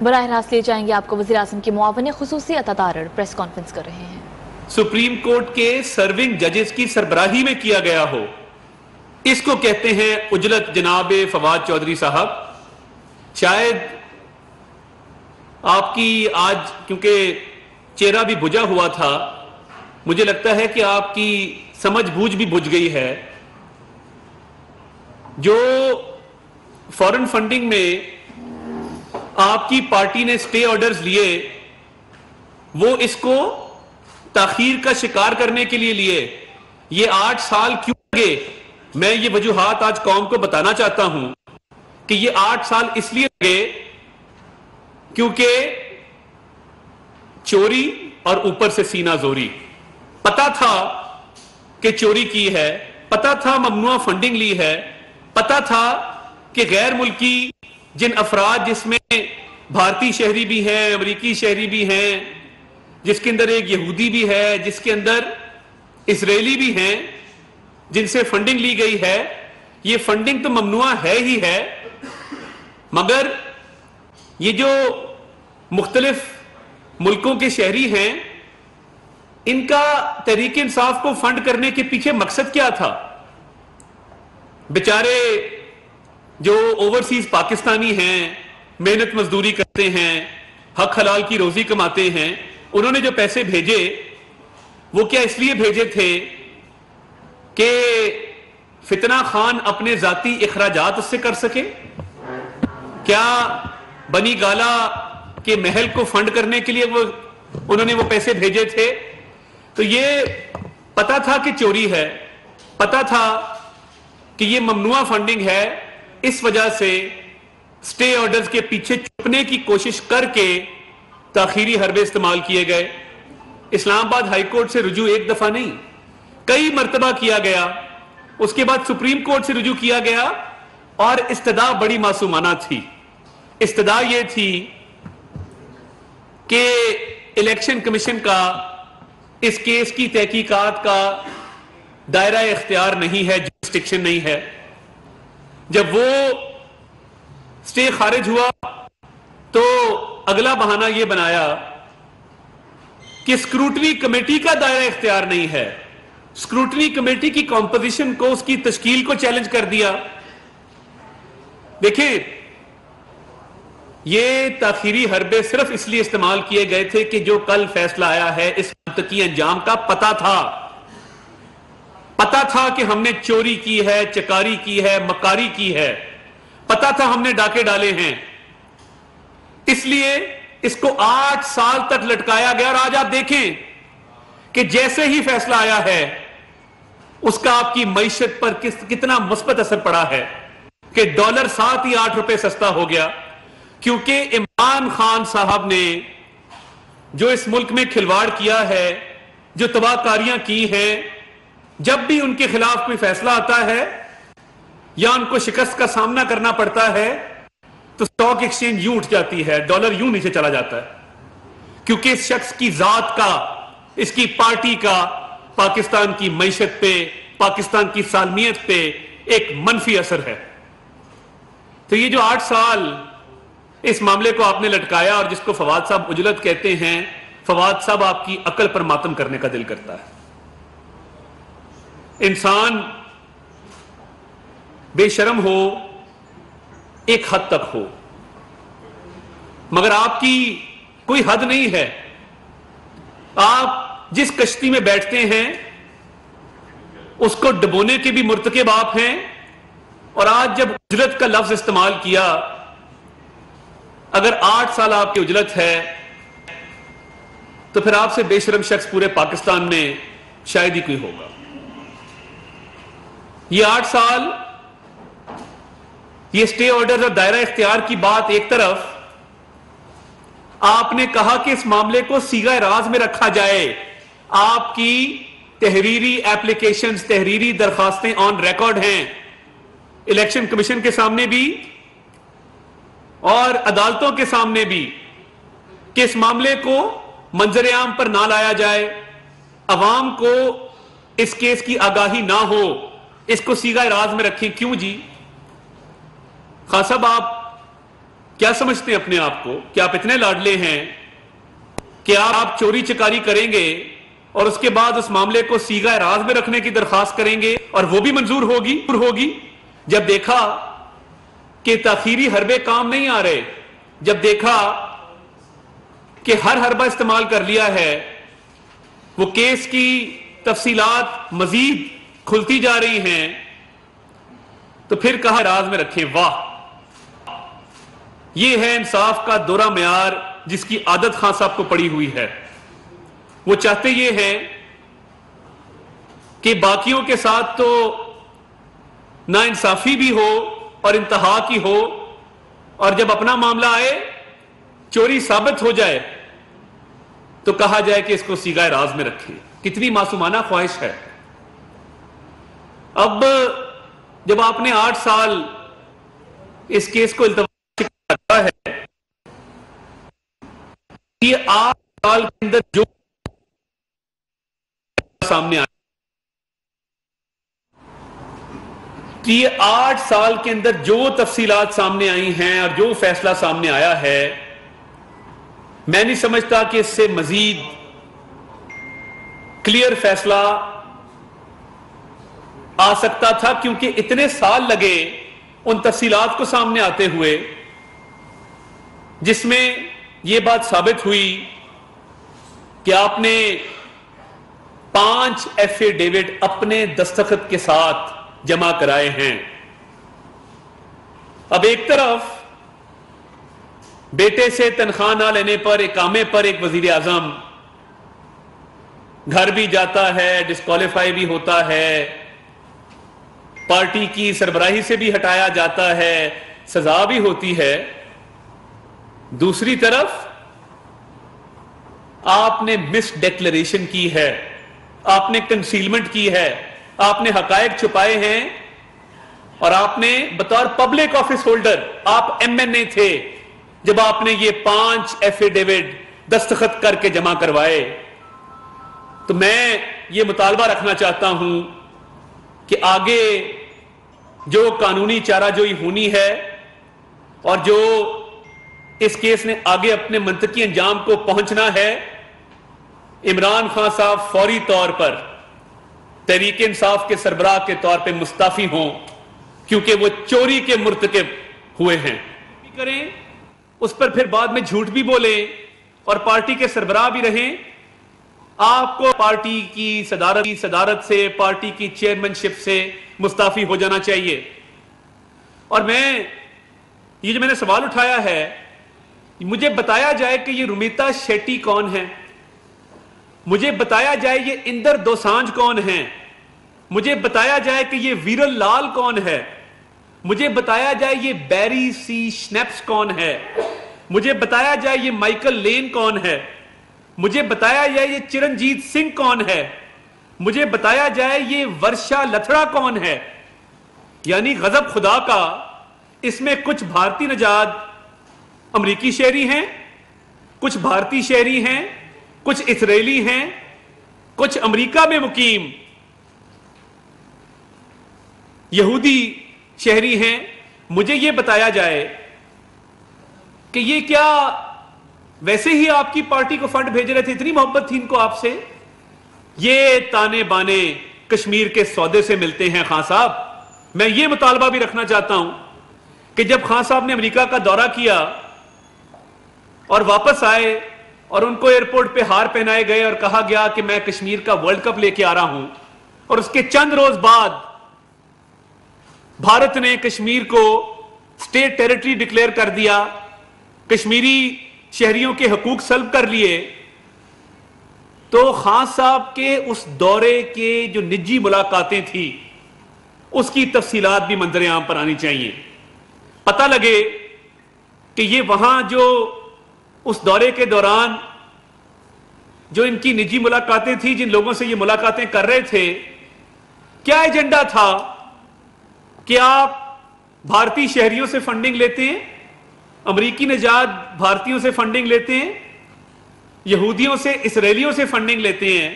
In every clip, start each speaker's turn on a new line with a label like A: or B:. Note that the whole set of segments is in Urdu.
A: براہ راست لے جائیں گے آپ کو وزیر اعظم کے معاون خصوصی عطا تارڑ پریس کانفرنس کر رہے ہیں۔
B: سپریم کورٹ کے سرونگ ججز کی سربراہی میں کیا گیا ہو، اس کو کہتے ہیں اجلت جناب فواد چودھری صاحب۔ شاید آپ کی آج کیونکہ چہرہ بھی بجھا ہوا تھا، مجھے لگتا ہے کہ آپ کی سمجھ بوجھ بھی بجھ گئی ہے۔ جو فورن فنڈنگ میں آپ کی پارٹی نے سٹے آرڈرز لیے، وہ اس کو تاخیر کا شکار کرنے کے لیے لیے۔ یہ 8 سال کیوں لگے؟ میں یہ وجوہات آج قوم کو بتانا چاہتا ہوں کہ یہ 8 سال اس لیے لگے کیونکہ چوری اور اوپر سے سینہ زوری۔ پتا تھا کہ چوری کی ہے، پتا تھا ممنوعہ فنڈنگ لی ہے، پتا تھا کہ غیر ملکی جن افراد جس میں بھارتی شہری بھی ہیں، امریکی شہری بھی ہیں، جس کے اندر ایک یہودی بھی ہے، جس کے اندر اسرائیلی بھی ہیں، جن سے فنڈنگ لی گئی ہے، یہ فنڈنگ تو ممنوع ہے ہی ہے، مگر یہ جو مختلف ملکوں کے شہری ہیں، ان کا تحریک انصاف کو فنڈ کرنے کے پیچھے مقصد کیا تھا؟ بیچارے جو اوورسیز پاکستانی ہیں، محنت مزدوری کرتے ہیں، حق حلال کی روزی کماتے ہیں، انہوں نے جو پیسے بھیجے وہ کیا اس لیے بھیجے تھے کہ فتنہ خان اپنے ذاتی اخراجات اس سے کر سکے؟ کیا بنی گالا کے محل کو فنڈ کرنے کے لیے انہوں نے وہ پیسے بھیجے تھے؟ تو یہ پتا تھا کہ چوری ہے، پتا تھا کہ یہ ممنوعہ فنڈنگ ہے، اس وجہ سے سٹے آرڈرز کے پیچھے چھپنے کی کوشش کر کے تاخیری حربے استعمال کیے گئے۔ اسلام آباد ہائی کورٹ سے رجوع ایک دفعہ نہیں، کئی مرتبہ کیا گیا، اس کے بعد سپریم کورٹ سے رجوع کیا گیا، اور استدعا بڑی معصومانہ تھی۔ استدعا یہ تھی کہ الیکشن کمیشن کا اس کیس کی تحقیقات کا دائرہ اختیار نہیں ہے، جورسڈکشن نہیں ہے۔ جب وہ سٹے خارج ہوا تو اگلا بہانہ یہ بنایا کہ اسکروٹنی کمیٹی کا دائرہ اختیار نہیں ہے، اسکروٹنی کمیٹی کی کمپوزیشن کو، اس کی تشکیل کو چیلنج کر دیا۔ دیکھیں، یہ تاخیری حربے صرف اس لیے استعمال کیے گئے تھے کہ جو کل فیصلہ آیا ہے اس منطقی انجام کا پتا تھا کہ ہم نے چوری کی ہے، چکاری کی ہے، مکاری کی ہے، پتا تھا ہم نے ڈاکے ڈالے ہیں، اس لیے اس کو 8 سال تک لٹکایا گیا۔ اور آج آپ دیکھیں کہ جیسے ہی فیصلہ آیا ہے اس کا آپ کی معیشت پر کتنا مثبت اثر پڑا ہے کہ ڈالر 7 یا 8 روپے سستا ہو گیا، کیونکہ عمران خان صاحب نے جو اس ملک میں کھلواڑ کیا ہے، جو تباہ کاریاں کی ہیں، جب بھی ان کے خلاف کوئی فیصلہ آتا ہے یا ان کو شکست کا سامنا کرنا پڑتا ہے تو اسٹاک ایکسچینج یوں اٹھ جاتی ہے، ڈالر یوں نیچے چلا جاتا ہے، کیونکہ اس شخص کی ذات کا، اس کی پارٹی کا پاکستان کی معیشت پہ، پاکستان کی سالمیت پہ ایک منفی اثر ہے۔ تو یہ جو 8 سال اس معاملے کو آپ نے لٹکایا، اور جس کو فواد صاحب اجلت کہتے ہیں، فواد صاحب آپ کی عقل پر ماتم کرنے کا دل کرتا ہے۔ انسان بے شرم ہو ایک حد تک ہو، مگر آپ کی کوئی حد نہیں ہے۔ آپ جس کشتی میں بیٹھتے ہیں اس کو ڈبونے کے بھی مرتکب آپ ہیں، اور آج جب اجلت کا لفظ استعمال کیا، اگر 8 سال آپ کی اجلت ہے تو پھر آپ سے بے شرم شخص پورے پاکستان میں شاید ہی کوئی ہوگا۔ یہ 8 سال، یہ سٹے آرڈر اور دائرہ اختیار کی بات ایک طرف، آپ نے کہا کہ اس معاملے کو صیغہ راز میں رکھا جائے، آپ کی تحریری ایپلیکیشنز، تحریری درخواستیں آن ریکارڈ ہیں الیکشن کمیشن کے سامنے بھی اور عدالتوں کے سامنے بھی، کہ اس معاملے کو منظر عام پر نہ لایا جائے، عوام کو اس کیس کی آگاہی نہ ہو، اس کو صیغہ راز میں رکھیں۔ کیوں جی؟ خان صاحب، آپ کیا سمجھتے ہیں اپنے آپ کو کہ آپ اتنے لاڈلے ہیں کہ آپ چوری چکاری کریں گے اور اس کے بعد اس معاملے کو سیغہ راز میں رکھنے کی درخواست کریں گے اور وہ بھی منظور ہوگی؟ جب دیکھا کہ تاخیری حربے کام نہیں آ رہے، جب دیکھا کہ ہر حربہ استعمال کر لیا ہے، وہ کیس کی تفصیلات مزید کھلتی جا رہی ہیں، تو پھر کہا راز میں رکھیں۔ واہ، یہ ہے انصاف کا دورہ معیار جس کی عادت خان صاحب کو پڑی ہوئی ہے۔ وہ چاہتے یہ ہیں کہ باقیوں کے ساتھ تو ناانصافی بھی ہو اور انتہا کی ہو، اور جب اپنا معاملہ آئے، چوری ثابت ہو جائے، تو کہا جائے کہ اس کو سیغہ راز میں رکھیں۔ کتنی معصومانہ خواہش ہے۔ اب جب آپ نے 8 سال اس کیس کو التوا ہے، یہ 8 سال کے اندر جو سامنے آیا، یہ 8 سال کے اندر جو تفصیلات سامنے آئی ہیں اور جو فیصلہ سامنے آیا ہے، میں نہیں سمجھتا کہ اس سے مزید کلیئر فیصلہ آ سکتا تھا، کیونکہ اتنے سال لگے ان تفصیلات کو سامنے آتے ہوئے، جس میں یہ بات ثابت ہوئی کہ آپ نے 5 ایفیڈیوٹ اپنے دستخط کے ساتھ جمع کرائے ہیں۔ اب ایک طرف بیٹے سے تنخواہ نہ لینے پر، اقامے پر ایک وزیر اعظم گھر بھی جاتا ہے، ڈسکوالیفائی بھی ہوتا ہے، پارٹی کی سربراہی سے بھی ہٹایا جاتا ہے، سزا بھی ہوتی ہے۔ دوسری طرف آپ نے مس ڈیکلریشن کی ہے، آپ نے کنسیلمنٹ کی ہے، آپ نے حقائق چھپائے ہیں، اور آپ نے بطور پبلک آفس ہولڈر، آپ ایم این اے تھے جب آپ نے یہ 5 ایفیڈیوٹ دستخط کر کے جمع کروائے۔ تو میں یہ مطالبہ رکھنا چاہتا ہوں کہ آگے جو قانونی چارہ جوئی ہونی ہے اور جو اس کیس نے آگے اپنے منطقی انجام کو پہنچنا ہے، عمران خان صاحب فوری طور پر تحریک انصاف کے سربراہ کے طور پہ مستعفی ہوں، کیونکہ وہ چوری کے مرتکب ہوئے ہیں۔ کریں اس پر پھر بعد میں جھوٹ بھی بولیں اور پارٹی کے سربراہ بھی رہیں۔ آپ کو پارٹی کی صدارت سے، پارٹی کی چیئرمین شپ سے مستعفی ہو جانا چاہیے۔ اور یہ جو میں نے سوال اٹھایا ہے، مجھے بتایا جائے کہ یہ رومیتا شیٹی کون ہے، مجھے بتایا جائے یہ اندر دوسانجھ کون ہیں، مجھے بتایا جائے کہ یہ ویرل لال کون ہے، مجھے بتایا جائے یہ بیری سی شنیپس کون ہے، مجھے بتایا جائے یہ مائیکل لین کون ہے، مجھے بتایا جائے یہ چرنجیت سنگھ کون ہے، مجھے بتایا جائے یہ ورشا لتھڑا کون ہے۔ یعنی غضب خدا کا، اس میں کچھ بھارتی نژاد امریکی شہری ہیں، کچھ بھارتی شہری ہیں، کچھ اسرائیلی ہیں، کچھ امریکہ میں مقیم یہودی شہری ہیں۔ مجھے یہ بتایا جائے کہ یہ کیا ویسے ہی آپ کی پارٹی کو فنڈ بھیج رہے تھے، اتنی محبت تھی ان کو آپ سے؟ یہ تانے بانے کشمیر کے سودے سے ملتے ہیں خان صاحب۔ میں یہ مطالبہ بھی رکھنا چاہتا ہوں کہ جب خان صاحب نے امریکہ کا دورہ کیا اور واپس آئے اور ان کو ایئرپورٹ پہ ہار پہنائے گئے اور کہا گیا کہ میں کشمیر کا ورلڈ کپ لے کے آ رہا ہوں، اور اس کے چند روز بعد بھارت نے کشمیر کو اسٹیٹ ٹیریٹری ڈکلیئر کر دیا، کشمیری شہریوں کے حقوق سلب کر لیے، تو خان صاحب کے اس دورے کے جو نجی ملاقاتیں تھیں اس کی تفصیلات بھی منظر عام پر آنی چاہیے، پتہ لگے کہ یہ وہاں جو اس دورے کے دوران جو ان کی نجی ملاقاتیں تھیں، جن لوگوں سے یہ ملاقاتیں کر رہے تھے، کیا ایجنڈا تھا کہ آپ بھارتی شہریوں سے فنڈنگ لیتے ہیں، امریکی نژاد بھارتیوں سے فنڈنگ لیتے ہیں، یہودیوں سے، اسرائیلیوں سے فنڈنگ لیتے ہیں،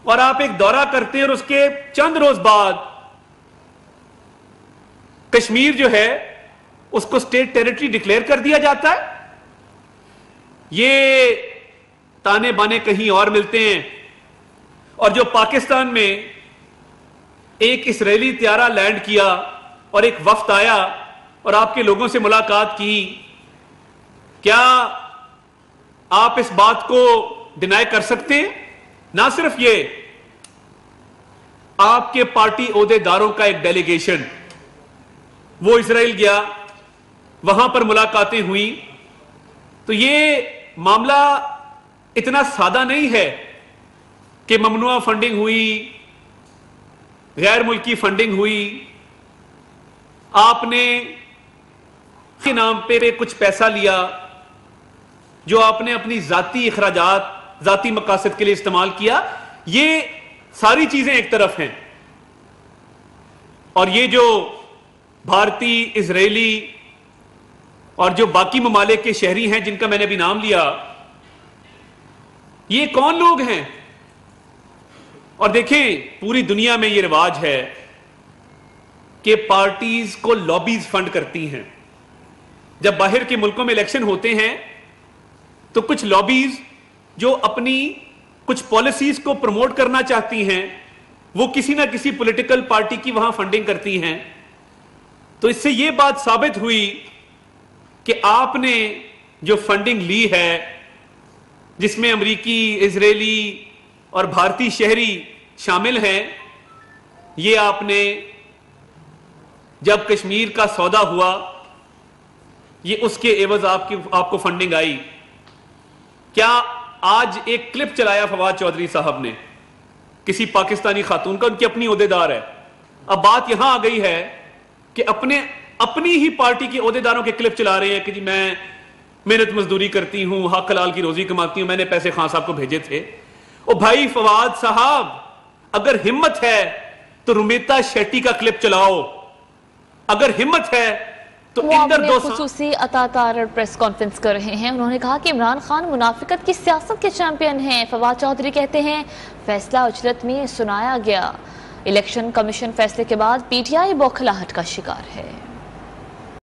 B: اور آپ ایک دورہ کرتے ہیں اور اس کے چند روز بعد کشمیر جو ہے اس کو اسٹیٹ ٹیریٹری ڈکلیئر کر دیا جاتا ہے. یہ تانے بانے کہیں اور ملتے ہیں. اور جو پاکستان میں ایک اسرائیلی طیارہ لینڈ کیا اور ایک وفد آیا اور آپ کے لوگوں سے ملاقات کی، کیا آپ اس بات کو ڈینائی کر سکتے ہیں؟ نہ صرف یہ، آپ کے پارٹی عہدے داروں کا ایک ڈیلیگیشن وہ اسرائیل گیا، وہاں پر ملاقاتیں ہوئیں. تو یہ معاملہ اتنا سادہ نہیں ہے کہ ممنوعہ فنڈنگ ہوئی، غیر ملکی فنڈنگ ہوئی، آپ نے کے نام پہ کچھ پیسہ لیا جو آپ نے اپنی ذاتی اخراجات، ذاتی مقاصد کے لیے استعمال کیا. یہ ساری چیزیں ایک طرف ہیں، اور یہ جو بھارتی، اسرائیلی اور جو باقی ممالک کے شہری ہیں جن کا میں نے ابھی نام لیا، یہ کون لوگ ہیں؟ اور دیکھیں پوری دنیا میں یہ رواج ہے کہ پارٹیز کو لابیز فنڈ کرتی ہیں. جب باہر کے ملکوں میں الیکشن ہوتے ہیں تو کچھ لابیز جو اپنی کچھ پالیسیز کو پروموٹ کرنا چاہتی ہیں وہ کسی نہ کسی پولیٹیکل پارٹی کی وہاں فنڈنگ کرتی ہیں. تو اس سے یہ بات ثابت ہوئی کہ آپ نے جو فنڈنگ لی ہے، جس میں امریکی، اسرائیلی اور بھارتی شہری شامل ہیں، یہ آپ نے جب کشمیر کا سودا ہوا، یہ اس کے عوض آپ کو فنڈنگ آئی. کیا آج ایک کلپ چلایا فواد چودھری صاحب نے کسی پاکستانی خاتون کا، ان کی اپنی عہدیدار ہے. اب بات یہاں آ گئی ہے کہ اپنی ہی پارٹی کے عہدیداروں کے کلپ چلا رہے ہیں کہ جی میں محنت مزدوری کرتی ہوں، حق حلال کی روزی کماتی ہوں، میں نے پیسے خان صاحب کو بھیجے تھے. او بھائی فواد صاحب، اگر ہمت ہے تو رومیتا شیٹی کا کلپ چلاؤ. اگر ہمت ہے تو
A: اندر خصوصی عطا تارڑ پریس کانفرنس کر رہے ہیں. انہوں نے کہا کہ عمران خان منافقت کی سیاست کے چیمپئن ہیں. فواد چودھری کہتے ہیں فیصلہ اجرت میں سنایا گیا. الیکشن کمیشن فیصلے کے بعد پی ٹی آئی بوکھلاہٹ کا شکار ہے.